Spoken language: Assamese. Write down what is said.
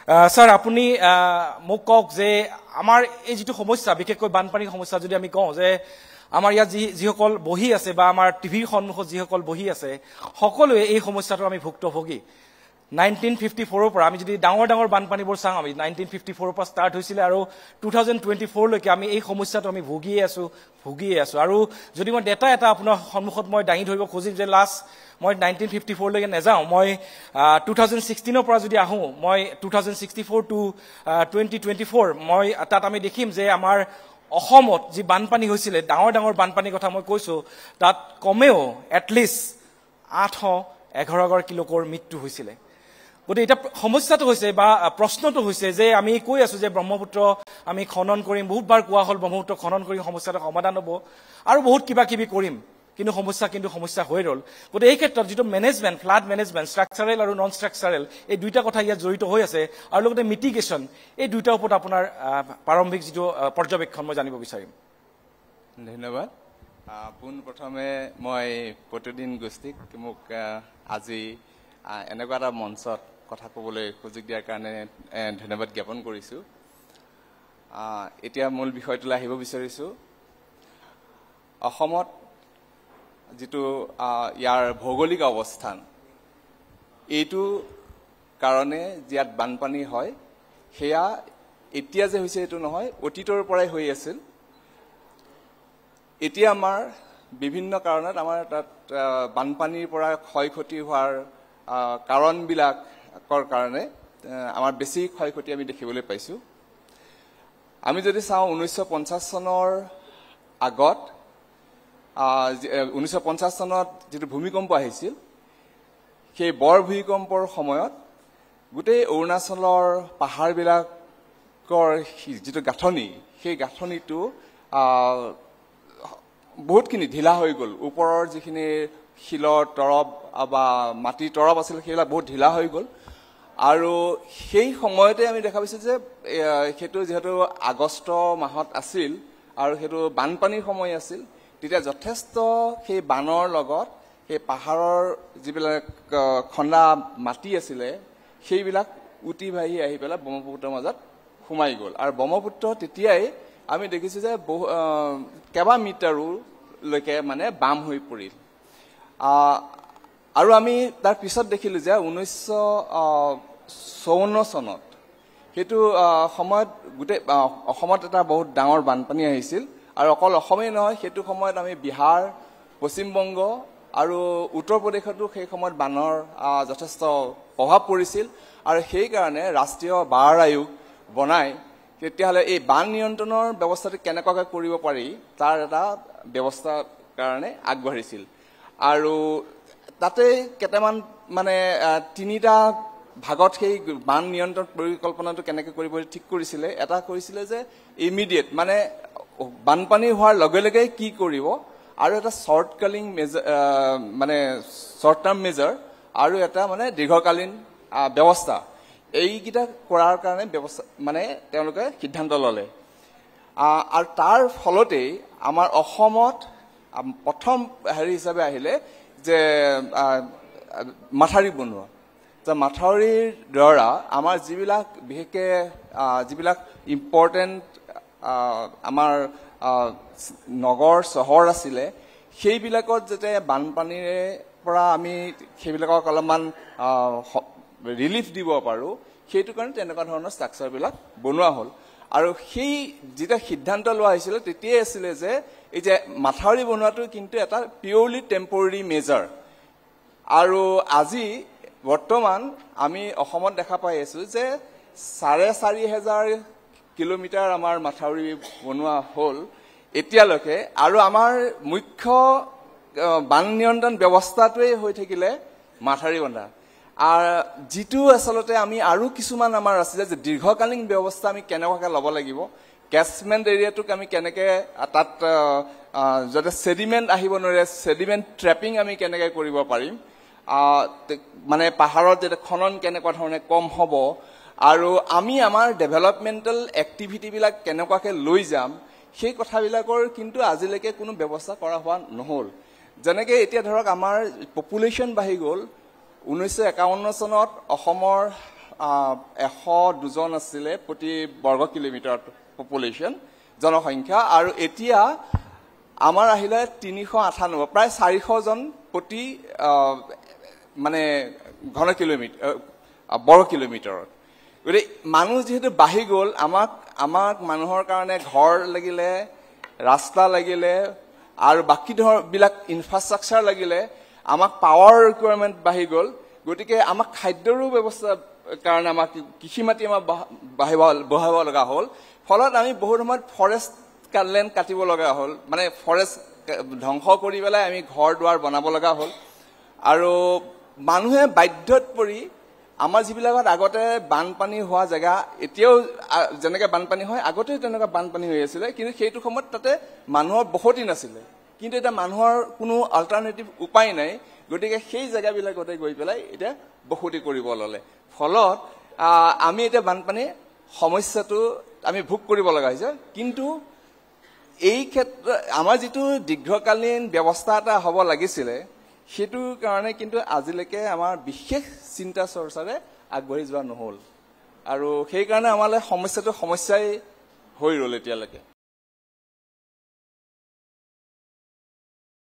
স্যাৰ আপুনি মোক কওক যে আমাৰ এই যেটো সমস্যা বিশেষকৈ বানপানীৰ সমস্যা যদি আমি কওঁ যে আমাৰ ইয়াত যিসকল বহি আছে বা আমাৰ টিভিৰ সন্মুখত যিসকল বহি আছে সকলোৱে এই সমস্যাটো আমি ভুক্তভোগী 1954 পৰা আমি যদি ডাঙৰ ডাঙৰ বানপানীবোৰ চাওঁ আমি 1954 পৰা ষ্টাৰ্ট হৈছিল আৰু 2024 লৈকে আমি এই সমস্যাটো আমি ভুগিয়ে আছো আৰু যদি মই ডেটা এটা আপোনাৰ সন্মুখত মই দাঙি ধৰিব খুজিম যে লাষ্ট মই 1954 লৈকে নেযাওঁ মই 2016 পৰা যদি আহোঁ মই 2064 টু 2024 মই তাত আমি দেখিম যে আমাৰ অসমত যি বানপানী হৈছিলে ডাঙৰ ডাঙৰ বানপানীৰ কথা মই কৈছো তাত কমেও এটলিষ্ট 811 লোকৰ মৃত্যু হৈছিলে গতি এটা সমস্যাটো হৈছে বা প্ৰশ্নটো হৈছে যে আমি কৈ আছো যে ব্ৰহ্মপুত্ৰ আমি খনন কৰিম বহুতবাৰ কোৱা হ'ল ব্ৰহ্মপুত্ৰ খনন কৰি সমস্যাটো সমাধান হ'ব আৰু বহুত কিবা কিবি কৰিম কিন্তু সমস্যা হৈ ৰল গতি এই ক্ষেত্ৰত যেটো মেনেজমেন্ট ফ্লাড মেনেজমেন্ট ষ্ট্ৰাকচাৰেল আৰু নন ষ্ট্ৰাকচাৰেল এই দুইটা কথা ইয়াত জড়িত হৈ আছে আৰু লগতে মিটিগেশ্যন এই দুইটা ওপৰত আপোনাৰ প্ৰাৰম্ভিক যেটো পৰ্যবেক্ষণ মই জানিব বিচাৰিম ধন্যবাদ পুন প্ৰথমে মই প্ৰতিদিন গোষ্ঠীক মোক আজি এনেকুৱা এটা মঞ্চত কথা ক'বলৈ সুযোগ দিয়াৰ কাৰণে ধন্যবাদ জ্ঞাপন কৰিছো এতিয়া মূল বিষয়টোলৈ আহিব বিচাৰিছো অসমত যেটো ইয়াৰ ভৌগোলিক অৱস্থান এইটো কাৰণে ইয়াত বানপানী হয় হেয়া এতিয়া যে হৈছে এটো নহয় অতীতৰ পৰাই হৈ আছিল এতিয়া আমাৰ বিভিন্ন কাৰণত আমাৰ তাত বানপানীৰ পৰা ক্ষয়ক্ষতি হোৱাৰ কাৰণবিলাকৰ কাৰণে আমাৰ বেছি ক্ষয়ক্ষতি আমি দেখিবলৈ পাইছো আমি যদি চাওঁ 1950 চনৰ আগত 1950 চনত যেটো ভূমিকম্প আহিছিল সেই বৰ ভূমিকম্পৰ সময়ত গোটেই অৰুণাচলৰ পাহাৰবিলাকৰ যেটো গাঁথনি সেই গাঁথনিটো বহুতখিনি ঢিলা হৈ গ'ল ওপৰৰ যিখিনি শিলৰ তৰব বা মাটিৰ তৰব আছিল সেইবিলাক বহুত ঢিলা হৈ গ'ল আৰু সেই সময়তে আমি দেখা পাইছো যে হেতু যেহেতু আগষ্ট মাহত আছিল আৰু হেতু বানপানীৰ সময় আছিল তেতিয়া যথেষ্ট সেই বানৰ লগত সেই পাহাৰৰ যিবিলাক খন্দা মাটি আছিলে সেইবিলাক উটি ভাহি আহি পেলাই ব্ৰহ্মপুত্ৰৰ মাজত সোমাই গ'ল আৰু ব্ৰহ্মপুত্ৰ তেতিয়াই আমি দেখিছো যে কেবা মিটাৰো লৈকে মানে বাম হৈ পৰিল আৰু আমি তাৰ পিছত দেখিলো যে 1954 চনত হেতু সময়ত গোটেই অসমত এটা বহুত ডাঙৰ বানপানী আহিছিল আৰু অকল অসমেই নহয় হেতু সময়ত আমি বিহাৰ পশ্চিম বংগ আৰু উত্তৰ প্ৰদেশতো সেই সময়ত বানৰ যথেষ্ট প্ৰভাৱ পৰিছিল আৰু সেই কাৰণে ৰাষ্ট্ৰীয় বাৰ আয়োগ বনাই তেতিয়াহলে এই বান নিয়ন্ত্ৰণৰ ব্যৱস্থাটো কেনেকৈ কৰিব পাৰি তাৰ এটা ব্যৱস্থাৰ কাৰণে আগবাঢ়িছিল আৰু তাতে কেটামান মানে তিনিটা ভাগত সেই বান নিয়ন্ত্ৰণ পৰিকল্পনাটো কেনেকৈ কৰিব ঠিক কৰিছিলে এটা কৰিছিলে যে ইমিডিয়েট মানে বানপানী হোৱাৰ লগে লগে কি কৰিব আৰু এটা শৰ্টকালীন মানে শৰ্ট টাৰ্ম মেজাৰ আৰু এটা মানে দীৰ্ঘকালীন ব্যৱস্থা এইকিটা কৰাৰ কাৰণে ব্যৱস্থা মানে তেওঁলোকে সিদ্ধান্ত ললে আৰু তাৰ ফলতে আমাৰ অসমত প্ৰথম হেৰি হিচাপে আহিলে যে মাথাউৰি বনোৱা যে মাথাউৰিৰ দ্বাৰা আমাৰ যিবিলাক বিশেষকৈ যিবিলাক ইম্পৰ্টেণ্ট আমাৰ নগৰ চহৰ আছিলে সেইবিলাকত যাতে বানপানীৰে পৰা আমি সেইবিলাকক অলপমান ৰিলিফ দিব পাৰো সেইটো কাৰণে তেনেকুৱা ধৰণৰ ষ্ট্ৰাকচাৰবিলাক বনোৱা হ'ল আৰু সেই যেটা সিদ্ধান্ত লোৱা হৈছিল তেতিয়াই আছিলে যে এই যে মাথাউৰি বনোৱাটো কিন্তু এটা পিউৰলি টেম্পৰাৰী মেজাৰ আৰু আজি বৰ্তমান আমি অসমত দেখা পাই আছো যে 4,500 কিলোমিটাৰ আমাৰ মাথাউৰি বনোৱা হ'ল এতিয়ালৈকে আৰু আমাৰ মুখ্য বান নিয়ন্ত্ৰণ ব্যৱস্থাটোৱে হৈ থাকিলে মাথাউৰি বন্ধা আৰু যেটো আসলতে আমি আৰু কিছুমান আমাৰ আছে যে দীৰ্ঘকালীন ব্যৱস্থা আমি কেনেকৈ ল'ব লাগিব ক্যাচমেন্ট এৰিয়াটোক আমি কেনেকৈ তাত যাতে সেডিমেন্ট আহিব নোৱাৰে সেডিমেন্ট ট্ৰেপিং আমি কেনেকৈ কৰিব পাৰিম মানে পাহাৰত যে খনন কেনেকুৱা ধৰণে কম হ'ব আৰু আমি আমাৰ ডেভেলপমেন্টাল এক্টিভিটি বিলাক কেনেকুৱাকৈ লৈ যাম সেই কথাবিলাকৰ কিন্তু আজিলৈকে কোনো ব্যৱস্থা কৰা হোৱা নহল যেনেকৈ এতিয়া ধৰক আমাৰ পপুলেশ্যন বাঢ়ি গ'ল 1951 চনত অসমৰ 102 জন আছিলে প্ৰতি বৰ্গ কিলোমিটাৰ পপুলেশ্যন জনসংখ্যা, আৰু এতিয়া আমাৰ আহিলে 398, প্ৰায় 400 জন প্ৰতি মানে ঘন কিলোমিটাৰ বৰ্গ কিলোমিটাৰত। গতিকে মানুহ যিহেতু বাঢ়ি গ'ল, আমাক মানুহৰ কাৰণে ঘৰ লাগিলে, ৰাস্তা লাগিলে, আৰু বাকী বিলাক ইনফ্ৰাষ্ট্ৰাকচাৰ লাগিলে, আমাক পাৱাৰ ৰিকুৱাৰমেণ্ট বাঢ়ি গ'ল। গতিকে আমাক খাদ্যৰো ব্যৱস্থা কাৰণে আমাক কৃষি মাটি আমাক বঢ়াব লগা হ'ল। ফলত আমি বহুত সময়ত ফৰেষ্ট লেণ্ড কাটিব লগা হ'ল, মানে ফৰেষ্ট ধ্বংস কৰি পেলাই আমি ঘৰ দুৱাৰ বনাব লগা হ'ল। আৰু মানুহে বাধ্যত পৰি আমাৰ যিবিলাকত আগতে বানপানী হোৱা জেগা, এতিয়াও যেনেকৈ বানপানী হয় আগতেও তেনেকুৱা বানপানী হৈ আছিলে, কিন্তু সেইটো সময়ত তাতে মানুহৰ বসতি নাছিলে। কিন্তু এতিয়া মানুহৰ কোনো অল্টাৰনেটিভ উপায় নাই, গতিকে সেই জেগাবিলাকতে গৈ পেলাই এতিয়া বসতি কৰিব ল'লে। ফলত আমি এতিয়া বানপানীৰ সমস্যাটো আমি ভোগ কৰিব লগা হৈছে। কিন্তু এই ক্ষেত্ৰত আমাৰ যিটো দীৰ্ঘকালীন ব্যৱস্থা এটা হ'ব লাগিছিলে, সেইটোৰ কাৰণে কিন্তু আজিলৈকে আমাৰ বিশেষ চিন্তা চৰ্চাৰে আগবাঢ়ি যোৱা নহ'ল, আৰু সেইকাৰণে আমালৈ সমস্যাটো সমস্যাই হৈ ৰ'ল এতিয়ালৈকে।